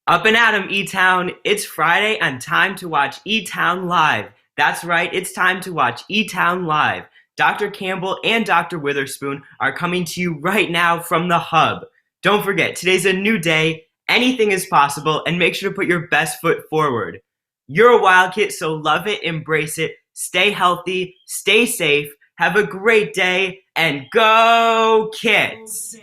Up and at 'em, E-Town. It's Friday and time to watch E-Town Live. That's right, it's time to watch E-Town Live. Dr. Campbell and Dr. Witherspoon are coming to you right now from the Hub. Don't forget, today's a new day, anything is possible, and make sure to put your best foot forward. You're a wild kid, so love it, embrace it, stay healthy, stay safe, have a great day, and go kids!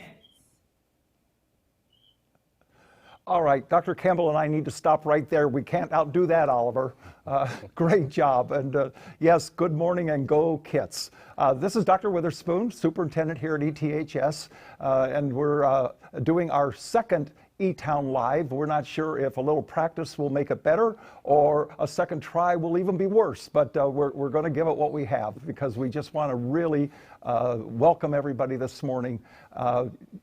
All right, Dr. Campbell and I need to stop right there. We can't outdo that, Oliver. Great job. And yes, good morning and go Kits. This is Dr. Witherspoon, superintendent here at ETHS, and we're doing our second E-Town Live. We're not sure if a little practice will make it better or a second try will even be worse, but we're going to give it what we have because we just want to really welcome everybody this morning.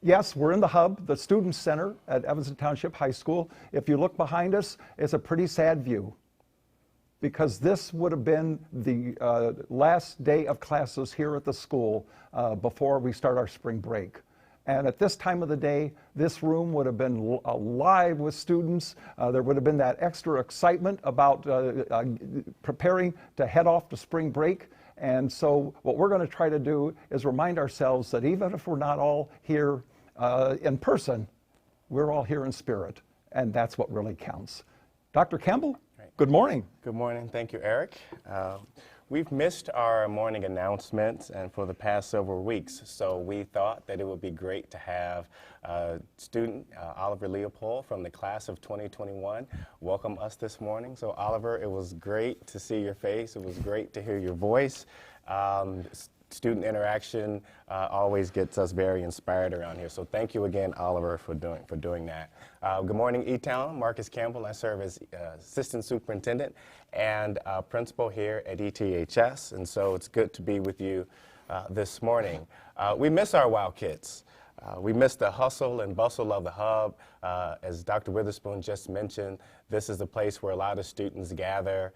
Yes, we're in the Hub, the Student Center at Evanston Township High School. If you look behind us, it's a pretty sad view because this would have been the last day of classes here at the school before we start our spring break. And at this time of the day, this room would have been alive with students. There would have been that extra excitement about preparing to head off to spring break. And so what we're going to try to do is remind ourselves that even if we're not all here in person, we're all here in spirit. And that's what really counts. Dr. Campbell, good morning. Good morning. Thank you, Eric. We've missed our morning announcements and for the past several weeks, so we thought that it would be great to have student Oliver Leopold from the class of 2021 welcome us this morning. So Oliver, it was great to see your face. It was great to hear your voice. Student interaction always gets us very inspired around here. So thank you again, Oliver, for doing that. Good morning, E-Town. Marcus Campbell. I serve as assistant superintendent and principal here at ETHS. And so it's good to be with you this morning. We miss our wild kids. We miss the hustle and bustle of the Hub. As Dr. Witherspoon just mentioned, this is the place where a lot of students gather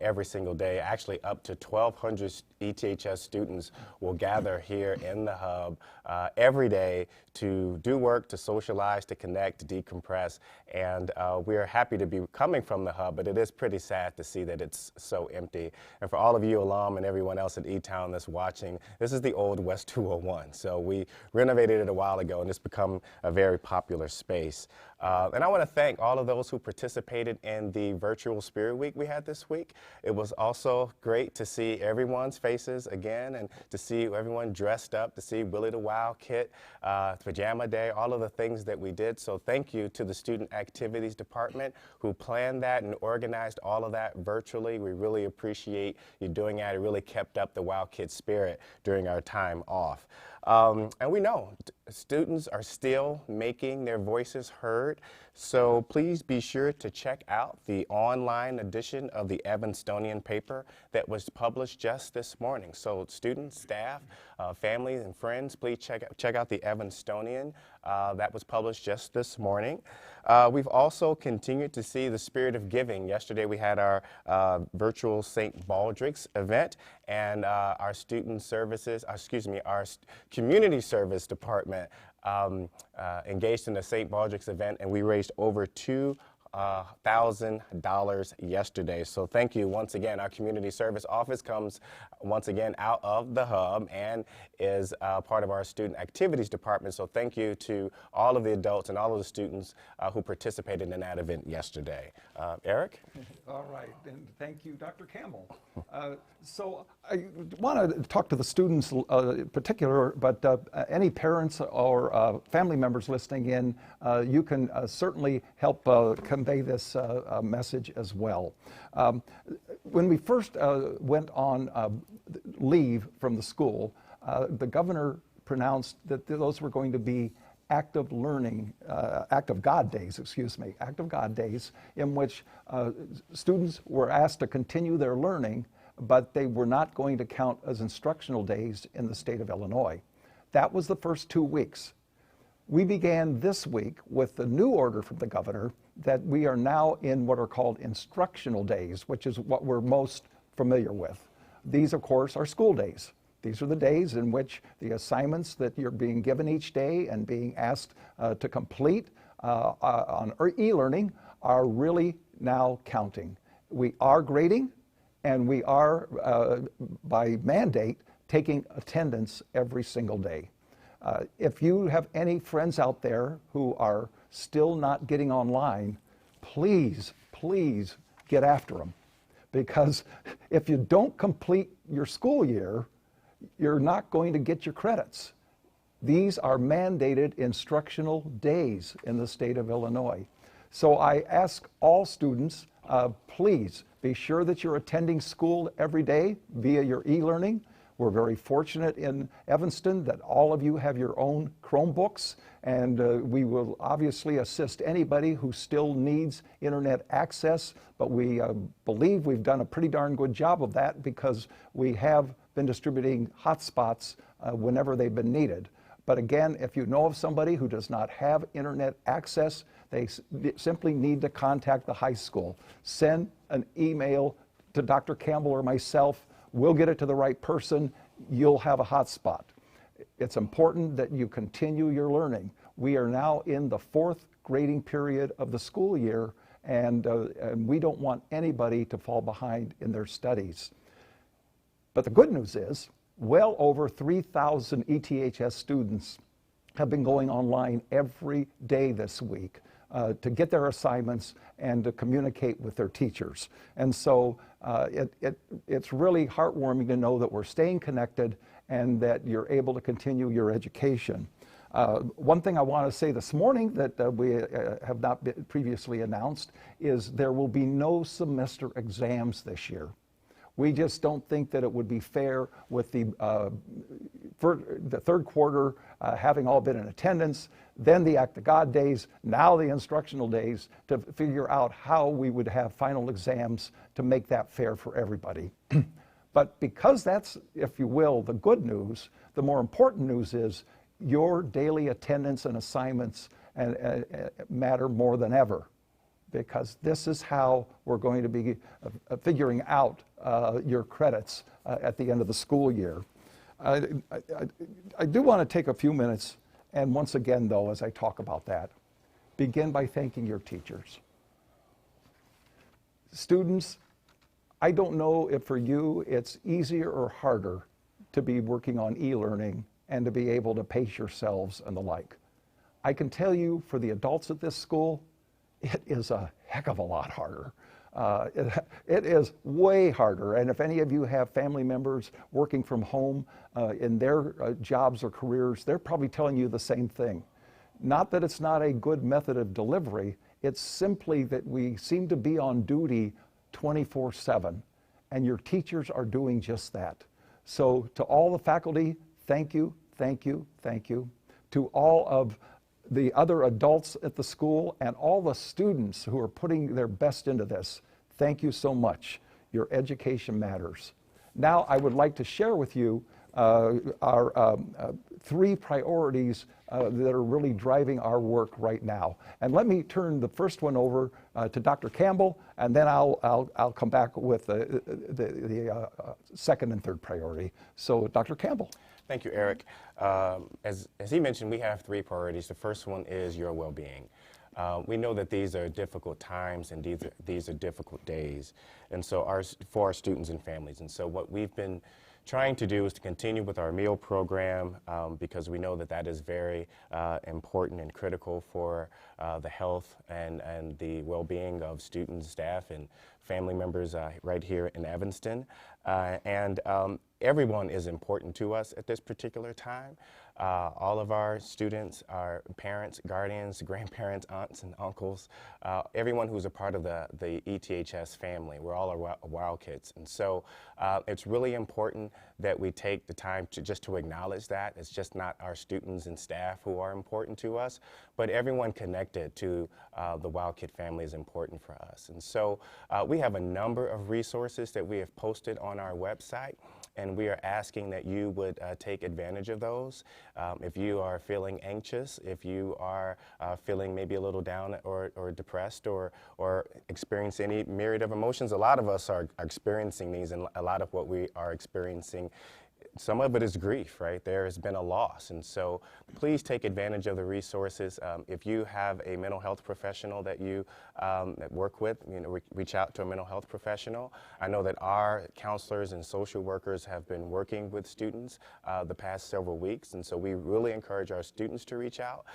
every single day. Actually, up to 1,200 ETHS students will gather here in the Hub every day to do work, to socialize, to connect, to decompress. And we are happy to be coming from the Hub, but it is pretty sad to see that it's so empty. And for all of you alum and everyone else at E-Town that's watching, this is the old West 201. So we renovated it a while ago, and it's become a very popular space. And I want to thank all of those who participated in the virtual Spirit Week we had this week. It was also great to see everyone's faces again and to see everyone dressed up, to see Willie the Wild Kit, Pajama Day, all of the things that we did. So thank you to the Student Activities Department who planned that and organized all of that virtually. We really appreciate you doing that. It really kept up the Wild Kid spirit during our time off. And we know students are still making their voices heard, so please be sure to check out the online edition of the Evanstonian paper that was published just this morning. So students, staff, families, and friends, please check out the Evanstonian that was published just this morning. We've also continued to see the spirit of giving. Yesterday we had our virtual St. Baldrick's event, and our student services, our community service department engaged in the St. Baldrick's event, and we raised over $2,000 yesterday. So thank you once again. Our community service office comes once again out of the Hub and is part of our student activities department. So thank you to all of the adults and all of the students who participated in that event yesterday. Eric? All right, and thank you, Dr. Campbell. So I want to talk to the students in particular, but any parents or family members listening in, you can certainly help convey this message as well. When we first went on leave from the school, the governor pronounced that those were going to be active learning, active God days, in which students were asked to continue their learning, but they were not going to count as instructional days in the state of Illinois. That was the first 2 weeks. We began this week with the new order from the governor that we are now in what are called instructional days, which is what we're most familiar with. These, of course, are school days. These are the days in which the assignments that you're being given each day and being asked to complete on e-learning are really now counting. We are grading, and we are, by mandate, taking attendance every single day. If you have any friends out there who are still not getting online, please, please get after them. Because if you don't complete your school year, you're not going to get your credits. These are mandated instructional days in the state of Illinois. So I ask all students, please be sure that you're attending school every day via your e-learning. We're very fortunate in Evanston that all of you have your own Chromebooks, and we will obviously assist anybody who still needs internet access, but we believe we've done a pretty darn good job of that because we have been distributing hotspots whenever they've been needed. But again, if you know of somebody who does not have internet access, they simply need to contact the high school. Send an email to Dr. Campbell or myself. We'll get it to the right person. You'll have a hotspot. It's important that you continue your learning. We are now in the 4th grading period of the school year, and we don't want anybody to fall behind in their studies. But the good news is, well over 3,000 ETHS students have been going online every day this week to get their assignments and to communicate with their teachers. And so it's really heartwarming to know that we're staying connected and that you're able to continue your education. One thing I want to say this morning that we have not been previously announced is there will be no semester exams this year. We just don't think that it would be fair with the third quarter having all been in attendance, then the Act of God days, now the instructional days, to figure out how we would have final exams to make that fair for everybody. But because that's, if you will, the good news, the more important news is your daily attendance and assignments matter more than ever, because this is how we're going to be figuring out your credits at the end of the school year. I do want to take a few minutes, and once again, though, as I talk about that, begin by thanking your teachers. Students, I don't know if for you it's easier or harder to be working on e-learning and to be able to pace yourselves and the like. I can tell you, for the adults at this school, it is a heck of a lot harder. It is way harder, and if any of you have family members working from home in their jobs or careers, they're probably telling you the same thing. Not that it's not a good method of delivery, it's simply that we seem to be on duty 24/7, and your teachers are doing just that. So to all the faculty, thank you, thank you, thank you. To all of the other adults at the school and all the students who are putting their best into this, thank you so much. Your education matters. Now I would like to share with you our 3 priorities that are really driving our work right now. And let me turn the first one over to Dr. Campbell, and then I'll come back with the second and third priority. So Dr. Campbell. Thank you, Eric. As he mentioned, we have 3 priorities. The first one is your well-being. We know that these are difficult times and these are difficult days, and so for our students and families. And so what we've been trying to do is to continue with our meal program because we know that that is very important and critical for the health and the well-being of students, staff, and family members right here in Evanston. Everyone is important to us at this particular time. All of our students, our parents, guardians, grandparents, aunts and uncles, everyone who's a part of the ETHS family. We're all Wild Kids. And so it's really important that we take the time to acknowledge that. It's just not our students and staff who are important to us, but everyone connected to the Wild Kid family is important for us. And so we have a number of resources that we have posted on our website, and we are asking that you would take advantage of those. If you are feeling anxious, if you are feeling maybe a little down or depressed or experience any myriad of emotions, a lot of us are experiencing these, and a lot of what we are experiencing some of it is grief, right? There has been a loss. And so please take advantage of the resources. If you have a mental health professional that you work with, reach out to a mental health professional. I know that our counselors and social workers have been working with students the past several weeks. And so we really encourage our students to reach out.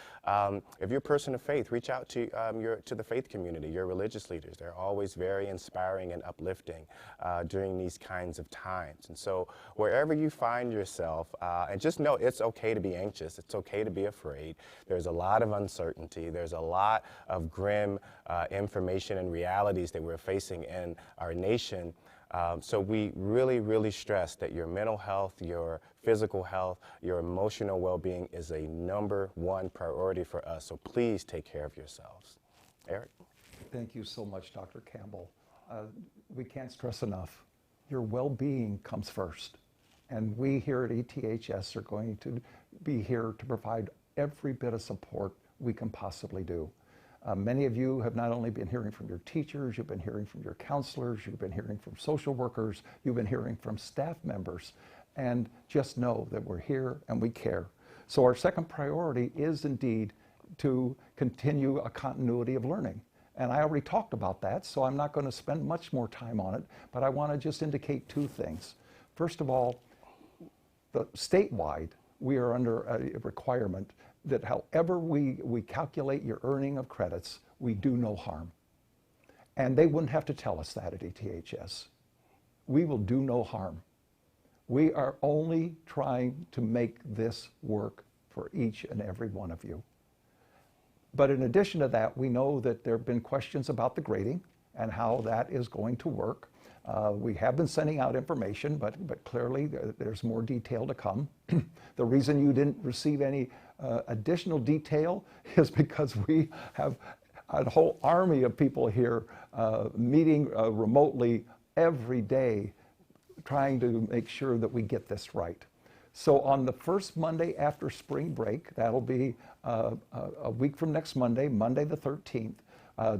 If you're a person of faith, reach out to the faith community, your religious leaders. They're always very inspiring and uplifting during these kinds of times. And so wherever you find yourself, and just know it's okay to be anxious. It's okay to be afraid. There's a lot of uncertainty. There's a lot of grim information and realities that we're facing in our nation. So we really, really stress that your mental health, your physical health, your emotional well-being is a #1 priority for us. So please take care of yourselves. Eric? Thank you so much, Dr. Campbell. We can't stress enough. Your well-being comes first. And we here at ETHS are going to be here to provide every bit of support we can possibly do. Many of you have not only been hearing from your teachers, you've been hearing from your counselors, you've been hearing from social workers, you've been hearing from staff members. And just know that we're here and we care. So our second priority is indeed to continue a continuity of learning. And I already talked about that, so I'm not going to spend much more time on it, but I want to just indicate 2 things. First of all, statewide, we are under a requirement that however we calculate your earning of credits, we do no harm. And they wouldn't have to tell us that at ETHS. We will do no harm. We are only trying to make this work for each and every one of you. But in addition to that, we know that there have been questions about the grading and how that is going to work. We have been sending out information, but clearly there's more detail to come. The reason you didn't receive any additional detail is because we have a whole army of people here meeting remotely every day, trying to make sure that we get this right. So on the first Monday after spring break, that'll be a week from next Monday, Monday the 13th,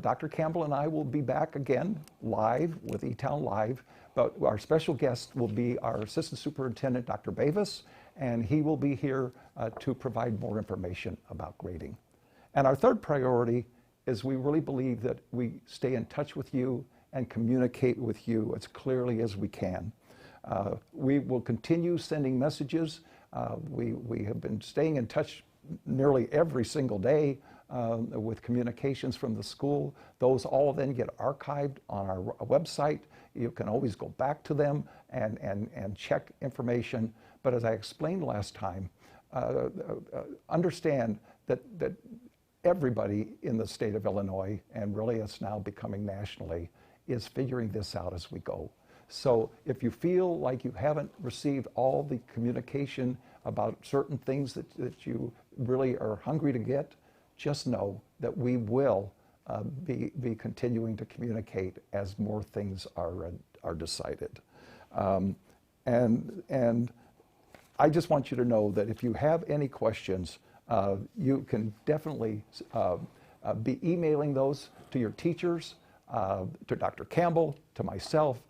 Dr. Campbell and I will be back again live with eTown Live, but our special guest will be our Assistant Superintendent, Dr. Bavis, and he will be here to provide more information about grading. And our third priority is we really believe that we stay in touch with you and communicate with you as clearly as we can. We will continue sending messages. We have been staying in touch nearly every single day with communications from the school. Those all then get archived on our website. You can always go back to them and check information. But as I explained last time, understand that everybody in the state of Illinois, and really it's now becoming nationally, is figuring this out as we go. So if you feel like you haven't received all the communication about certain things that you really are hungry to get, just know that we will be continuing to communicate as more things are decided. And I just want you to know that if you have any questions, you can definitely be emailing those to your teachers, to Dr. Campbell, to myself.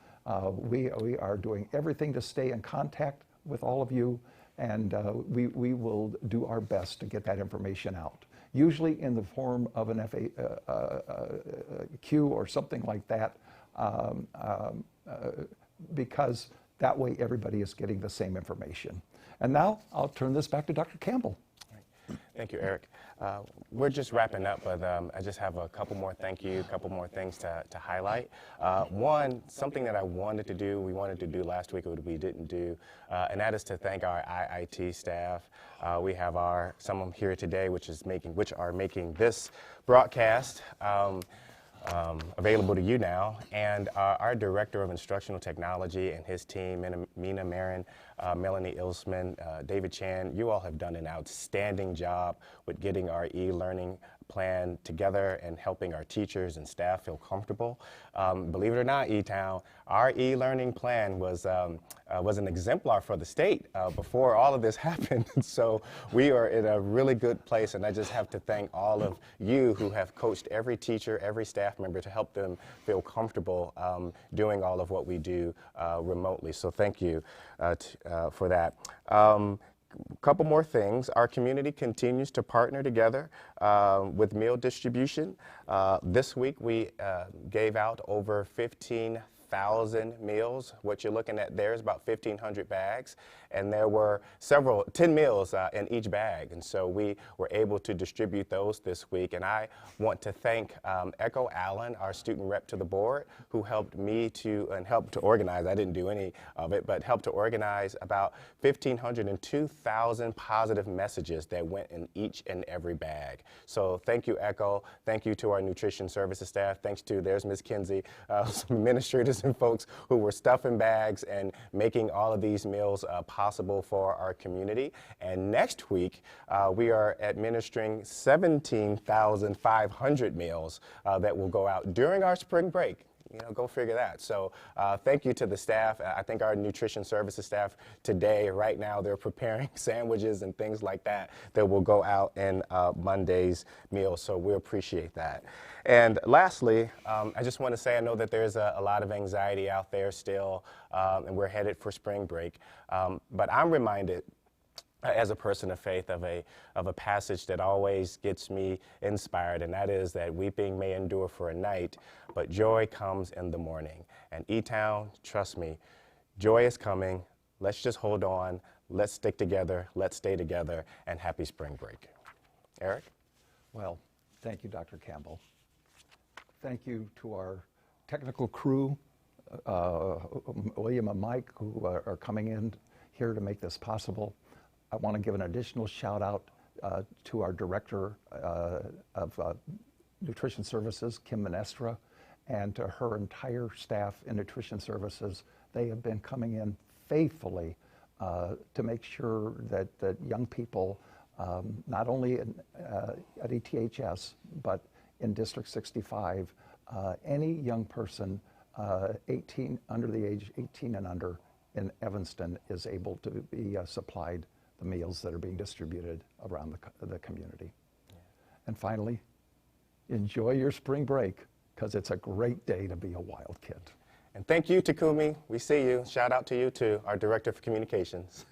We are doing everything to stay in contact with all of you, and we will do our best to get that information out. Usually in the form of an FAQ or something like that, because that way everybody is getting the same information. And now I'll turn this back to Dr. Campbell. Thank you, Eric. We're just wrapping up, but I just have a couple more couple more things to highlight. One, something that we wanted to do last week, but we didn't do, and that is to thank our IIT staff. We have someone here today which are making this broadcast available to you now, and our Director of Instructional Technology and his team, Mina Marin, Melanie Ilsman, David Chan. You all have done an outstanding job with getting our e-learning plan together and helping our teachers and staff feel comfortable. Believe it or not, E-Town, our e-learning plan was an exemplar for the state before all of this happened. So we are in a really good place, and I just have to thank all of you who have coached every teacher, every staff member to help them feel comfortable doing all of what we do remotely. So thank you for that. Couple more things. Our community continues to partner together with meal distribution. This week we gave out over 15,000 meals. What you're looking at there is about 1,500 bags, and there were 10 meals in each bag, and so we were able to distribute those this week. And I want to thank Echo Allen, our student rep to the board, who helped me help to organize. I didn't do any of it, but helped to organize about 1,500 and 2,000 positive messages that went in each and every bag. So thank you, Echo. Thank you to our nutrition services staff. Thanks to, there's Ms. Kinsey, some administrators and folks who were stuffing bags and making all of these meals possible for our community. And next week, we are administering 17,500 meals that will go out during our spring break. You know, go figure that. So thank you to the staff. I think our nutrition services staff today, right now, they're preparing sandwiches and things like that that will go out in Monday's meals. So we appreciate that. And lastly, I just want to say I know that there's a lot of anxiety out there still, and we're headed for spring break. But I'm reminded, as a person of faith, of a passage that always gets me inspired, and that is that weeping may endure for a night, but joy comes in the morning. And E-Town, trust me, joy is coming. Let's just hold on. Let's stick together. Let's stay together. And happy spring break. Eric? Well, thank you, Dr. Campbell. Thank you to our technical crew, William and Mike, who are coming in here to make this possible. I want to give an additional shout out to our Director of Nutrition Services, Kim Menestra, and to her entire staff in Nutrition Services. They have been coming in faithfully to make sure that young people, not only at ETHS, but in District 65, any young person 18 under the age 18 and under in Evanston is able to be supplied the meals that are being distributed around the community. Yeah. And finally, enjoy your spring break, because it's a great day to be a wild kid. And thank you, Takumi. We see you. Shout out to you too, our Director of Communications.